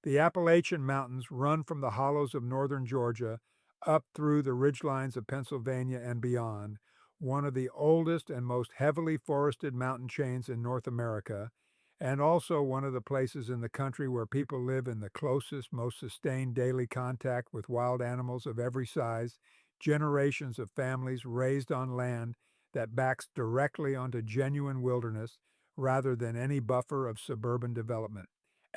The Appalachian Mountains run from the hollows of northern Georgia up through the ridgelines of Pennsylvania and beyond, one of the oldest and most heavily forested mountain chains in North America, and also one of the places in the country where people live in the closest, most sustained daily contact with wild animals of every size, generations of families raised on land that backs directly onto genuine wilderness rather than any buffer of suburban development.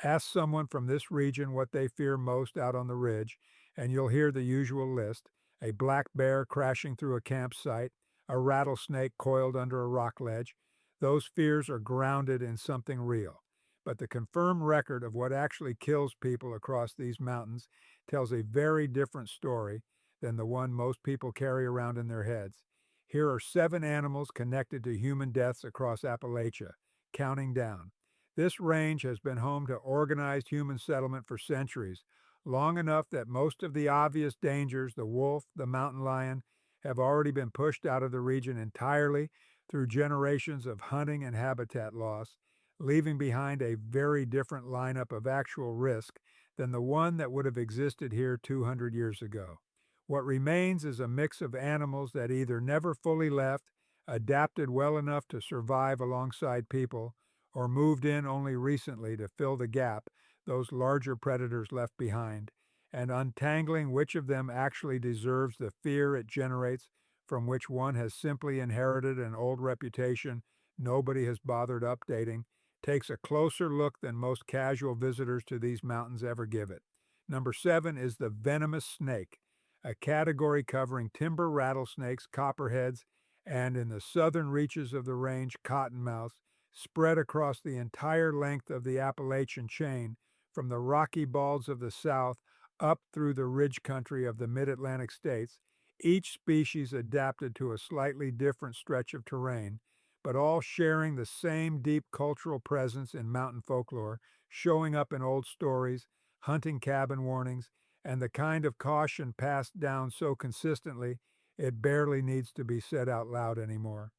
Ask someone from this region what they fear most out on the ridge, and you'll hear the usual list: a black bear crashing through a campsite, a rattlesnake coiled under a rock ledge. Those fears are grounded in something real. But the confirmed record of what actually kills people across these mountains tells a very different story than the one most people carry around in their heads. Here are 7 animals connected to human deaths across Appalachia, counting down. This range has been home to organized human settlement for centuries, long enough that most of the obvious dangers, the wolf, the mountain lion, have already been pushed out of the region entirely through generations of hunting and habitat loss, leaving behind a very different lineup of actual risk than the one that would have existed here 200 years ago. What remains is a mix of animals that either never fully left, adapted well enough to survive alongside people, or moved in only recently to fill the gap those larger predators left behind, and untangling which of them actually deserves the fear it generates from which one has simply inherited an old reputation nobody has bothered updating, takes a closer look than most casual visitors to these mountains ever give it. Number 7 is the venomous snake, a category covering timber rattlesnakes, copperheads, and in the southern reaches of the range, cottonmouths, spread across the entire length of the Appalachian chain, from the Rocky Balls of the South up through the ridge country of the mid-Atlantic states, each species adapted to a slightly different stretch of terrain, but all sharing the same deep cultural presence in mountain folklore, showing up in old stories, hunting cabin warnings, and the kind of caution passed down so consistently it barely needs to be said out loud anymore.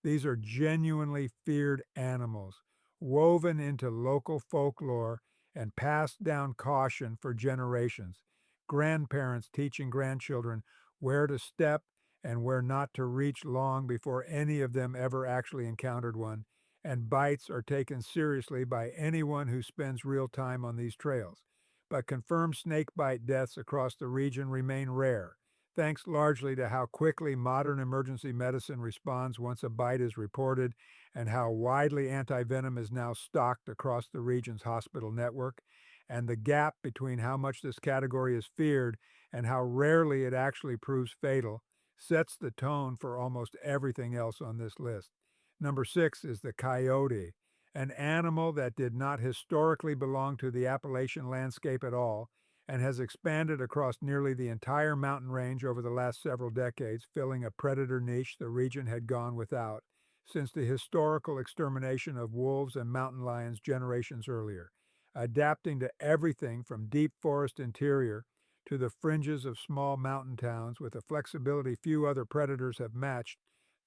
These are genuinely feared animals, woven into local folklore and passed down caution for generations. Grandparents teaching grandchildren where to step and where not to reach long before any of them ever actually encountered one, and bites are taken seriously by anyone who spends real time on these trails. But confirmed snakebite deaths across the region remain rare, thanks largely to how quickly modern emergency medicine responds once a bite is reported and how widely antivenom is now stocked across the region's hospital network, and the gap between how much this category is feared and how rarely it actually proves fatal sets the tone for almost everything else on this list. Number 6 is the coyote, an animal that did not historically belong to the Appalachian landscape at all and has expanded across nearly the entire mountain range over the last several decades, filling a predator niche the region had gone without since the historical extermination of wolves and mountain lions generations earlier, adapting to everything from deep forest interior to the fringes of small mountain towns with a flexibility few other predators have matched,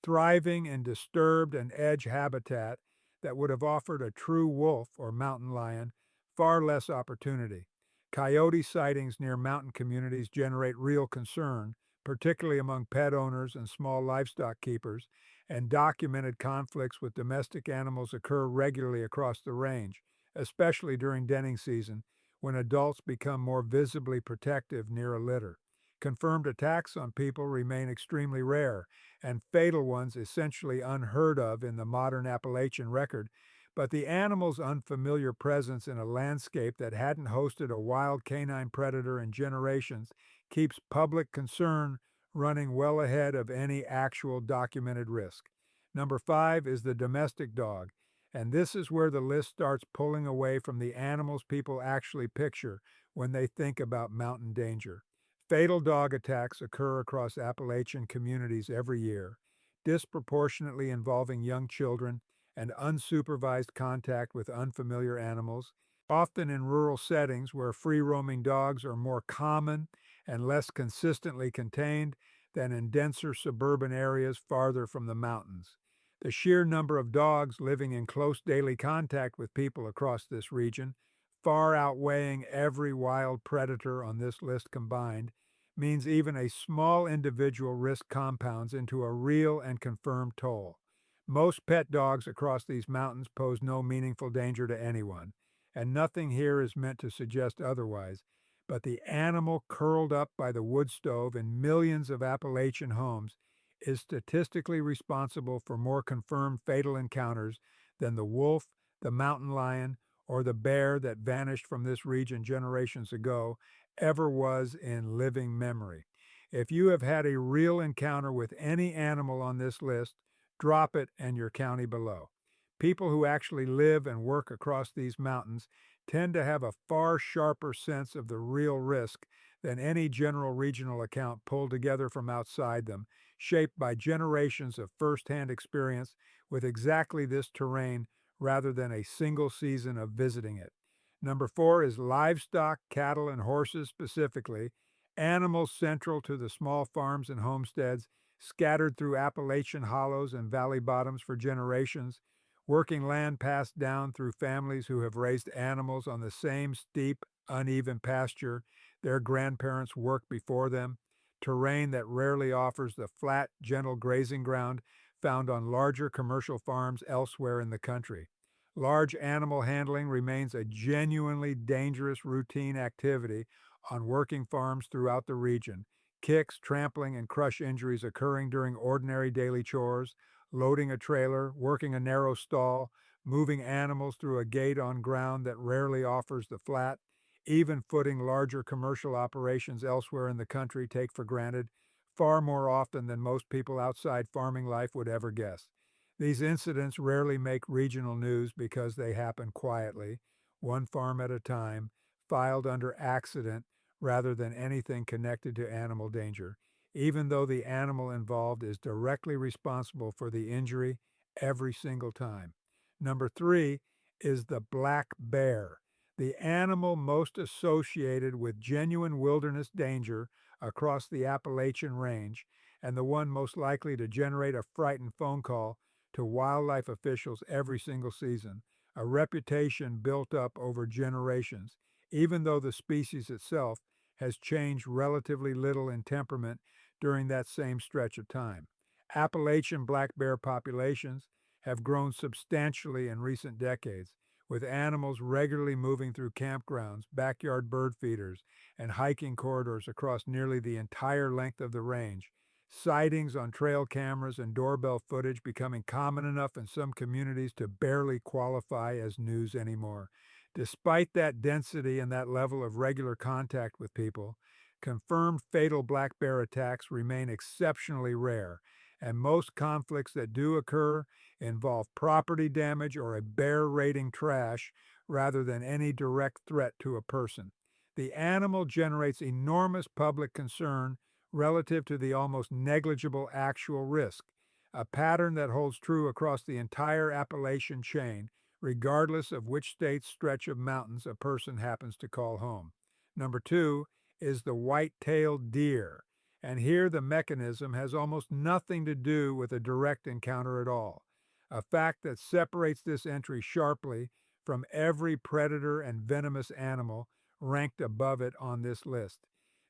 thriving in disturbed and edge habitat that would have offered a true wolf or mountain lion far less opportunity. Coyote sightings near mountain communities generate real concern, particularly among pet owners and small livestock keepers, and documented conflicts with domestic animals occur regularly across the range, especially during denning season, when adults become more visibly protective near a litter. Confirmed attacks on people remain extremely rare, and fatal ones essentially unheard of in the modern Appalachian record, but the animal's unfamiliar presence in a landscape that hadn't hosted a wild canine predator in generations keeps public concern running well ahead of any actual documented risk. Number 5 is the domestic dog, and this is where the list starts pulling away from the animals people actually picture when they think about mountain danger. Fatal dog attacks occur across Appalachian communities every year, disproportionately involving young children and unsupervised contact with unfamiliar animals, often in rural settings where free-roaming dogs are more common and less consistently contained than in denser suburban areas farther from the mountains. The sheer number of dogs living in close daily contact with people across this region far outweighing every wild predator on this list combined, means even a small individual risk compounds into a real and confirmed toll. Most pet dogs across these mountains pose no meaningful danger to anyone, and nothing here is meant to suggest otherwise. But the animal curled up by the wood stove in millions of Appalachian homes is statistically responsible for more confirmed fatal encounters than the wolf, the mountain lion, or the bear that vanished from this region generations ago ever was in living memory. If you have had a real encounter with any animal on this list, drop it and your county below. People who actually live and work across these mountains tend to have a far sharper sense of the real risk than any general regional account pulled together from outside them, shaped by generations of firsthand experience with exactly this terrain rather than a single season of visiting it. Number four is livestock, cattle, and horses specifically, animals central to the small farms and homesteads scattered through Appalachian hollows and valley bottoms for generations, working land passed down through families who have raised animals on the same steep, uneven pasture their grandparents worked before them, terrain that rarely offers the flat, gentle grazing ground found on larger commercial farms elsewhere in the country. Large animal handling remains a genuinely dangerous routine activity on working farms throughout the region. Kicks, trampling, and crush injuries occurring during ordinary daily chores, loading a trailer, working a narrow stall, moving animals through a gate on ground that rarely offers the flat, even footing larger commercial operations elsewhere in the country take for granted, far more often than most people outside farming life would ever guess. These incidents rarely make regional news because they happen quietly, one farm at a time, filed under accident rather than anything connected to animal danger, even though the animal involved is directly responsible for the injury every single time. Number three is the black bear, the animal most associated with genuine wilderness danger across the Appalachian Range, and the one most likely to generate a frightened phone call to wildlife officials every single season, a reputation built up over generations, even though the species itself has changed relatively little in temperament during that same stretch of time. Appalachian black bear populations have grown substantially in recent decades, with animals regularly moving through campgrounds, backyard bird feeders, and hiking corridors across nearly the entire length of the range. Sightings on trail cameras and doorbell footage becoming common enough in some communities to barely qualify as news anymore. Despite that density and that level of regular contact with people, confirmed fatal black bear attacks remain exceptionally rare, and most conflicts that do occur involve property damage or a bear raiding trash rather than any direct threat to a person. The animal generates enormous public concern relative to the almost negligible actual risk, a pattern that holds true across the entire Appalachian chain, regardless of which state's stretch of mountains a person happens to call home. Number two is the white-tailed deer, and here the mechanism has almost nothing to do with a direct encounter at all, a fact that separates this entry sharply from every predator and venomous animal ranked above it on this list.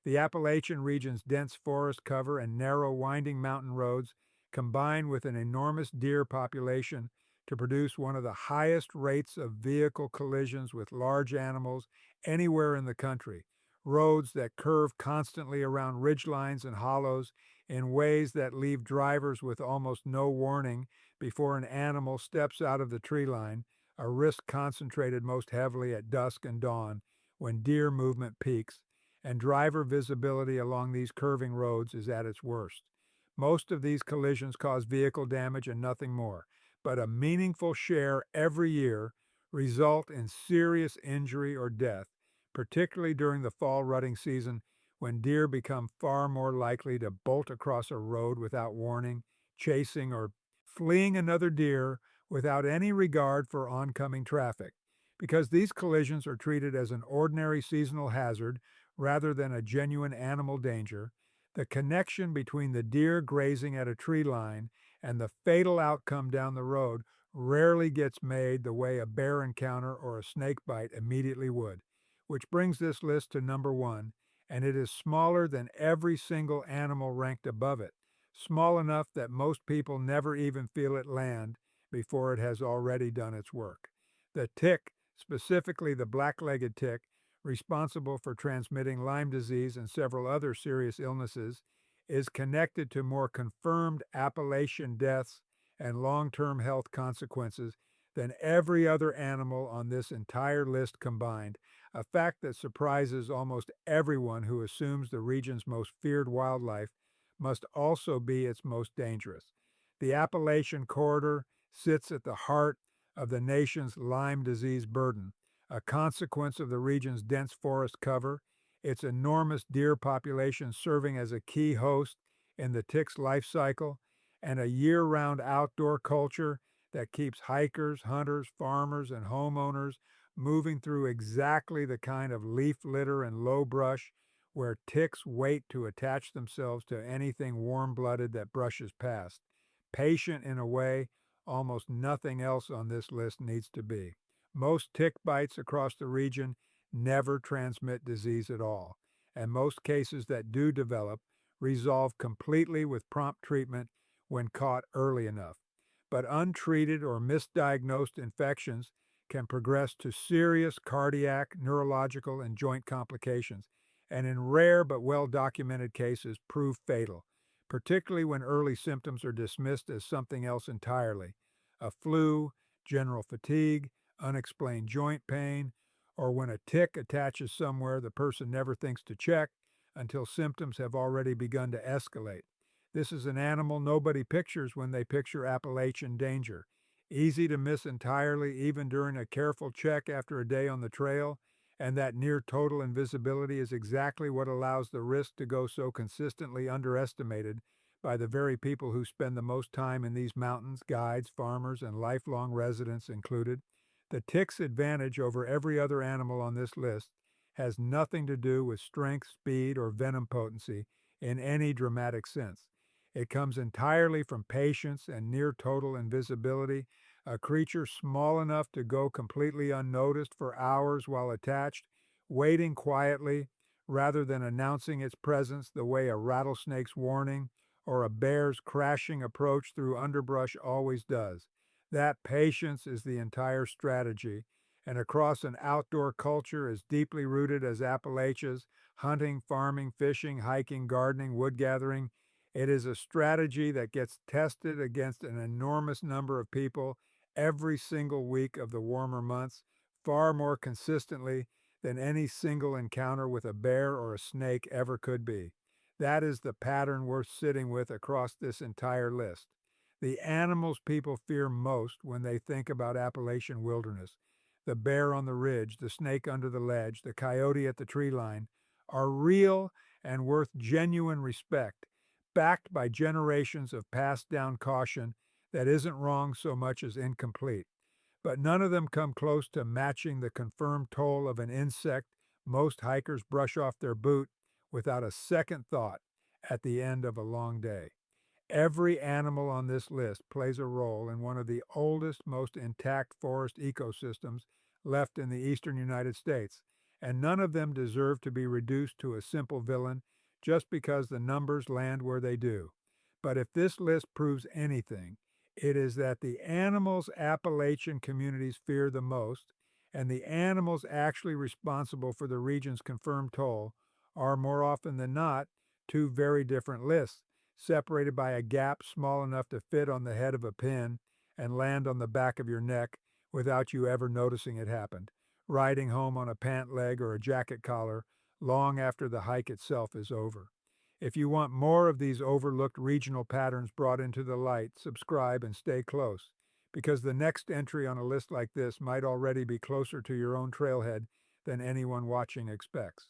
The Appalachian region's dense forest cover and narrow winding mountain roads combine with an enormous deer population to produce one of the highest rates of vehicle collisions with large animals anywhere in the country. Roads that curve constantly around ridgelines and hollows in ways that leave drivers with almost no warning before an animal steps out of the tree line, a risk concentrated most heavily at dusk and dawn when deer movement peaks, and driver visibility along these curving roads is at its worst. Most of these collisions cause vehicle damage and nothing more, but a meaningful share every year result in serious injury or death, particularly during the fall rutting season when deer become far more likely to bolt across a road without warning, chasing or fleeing another deer without any regard for oncoming traffic. Because these collisions are treated as an ordinary seasonal hazard rather than a genuine animal danger, the connection between the deer grazing at a tree line and the fatal outcome down the road rarely gets made the way a bear encounter or a snake bite immediately would, which brings this list to number one, and it is smaller than every single animal ranked above it, small enough that most people never even feel it land before it has already done its work. The tick, specifically the black-legged tick, responsible for transmitting Lyme disease and several other serious illnesses, is connected to more confirmed Appalachian deaths and long-term health consequences than every other animal on this entire list combined, a fact that surprises almost everyone who assumes the region's most feared wildlife must also be its most dangerous. The Appalachian corridor sits at the heart of the nation's Lyme disease burden, a consequence of the region's dense forest cover, its enormous deer population serving as a key host in the tick's life cycle, and a year-round outdoor culture that keeps hikers, hunters, farmers, and homeowners moving through exactly the kind of leaf litter and low brush where ticks wait to attach themselves to anything warm-blooded that brushes past. Patient in a way almost nothing else on this list needs to be. Most tick bites across the region never transmit disease at all, and most cases that do develop resolve completely with prompt treatment when caught early enough. But untreated or misdiagnosed infections can progress to serious cardiac, neurological, and joint complications, and in rare but well-documented cases prove fatal, particularly when early symptoms are dismissed as something else entirely: a flu, general fatigue, unexplained joint pain, or when a tick attaches somewhere the person never thinks to check until symptoms have already begun to escalate. This is an animal nobody pictures when they picture Appalachian danger. Easy to miss entirely even during a careful check after a day on the trail, and that near total invisibility is exactly what allows the risk to go so consistently underestimated by the very people who spend the most time in these mountains, guides, farmers, and lifelong residents included. The tick's advantage over every other animal on this list has nothing to do with strength, speed, or venom potency in any dramatic sense. It comes entirely from patience and near total invisibility, a creature small enough to go completely unnoticed for hours while attached, waiting quietly rather than announcing its presence the way a rattlesnake's warning or a bear's crashing approach through underbrush always does. That patience is the entire strategy, and across an outdoor culture as deeply rooted as Appalachia's, hunting, farming, fishing, hiking, gardening, wood gathering, it is a strategy that gets tested against an enormous number of people every single week of the warmer months, far more consistently than any single encounter with a bear or a snake ever could be. That is the pattern worth sitting with across this entire list. The animals people fear most when they think about Appalachian wilderness, the bear on the ridge, the snake under the ledge, the coyote at the tree line, are real and worth genuine respect, backed by generations of passed down caution that isn't wrong so much as incomplete. But none of them come close to matching the confirmed toll of an insect most hikers brush off their boot without a second thought at the end of a long day. Every animal on this list plays a role in one of the oldest, most intact forest ecosystems left in the eastern United States, and none of them deserve to be reduced to a simple villain just because the numbers land where they do. But if this list proves anything, it is that the animals Appalachian communities fear the most and the animals actually responsible for the region's confirmed toll are more often than not two very different lists, separated by a gap small enough to fit on the head of a pin and land on the back of your neck without you ever noticing it happened, riding home on a pant leg or a jacket collar long after the hike itself is over. If you want more of these overlooked regional patterns brought into the light, subscribe and stay close, because the next entry on a list like this might already be closer to your own trailhead than anyone watching expects.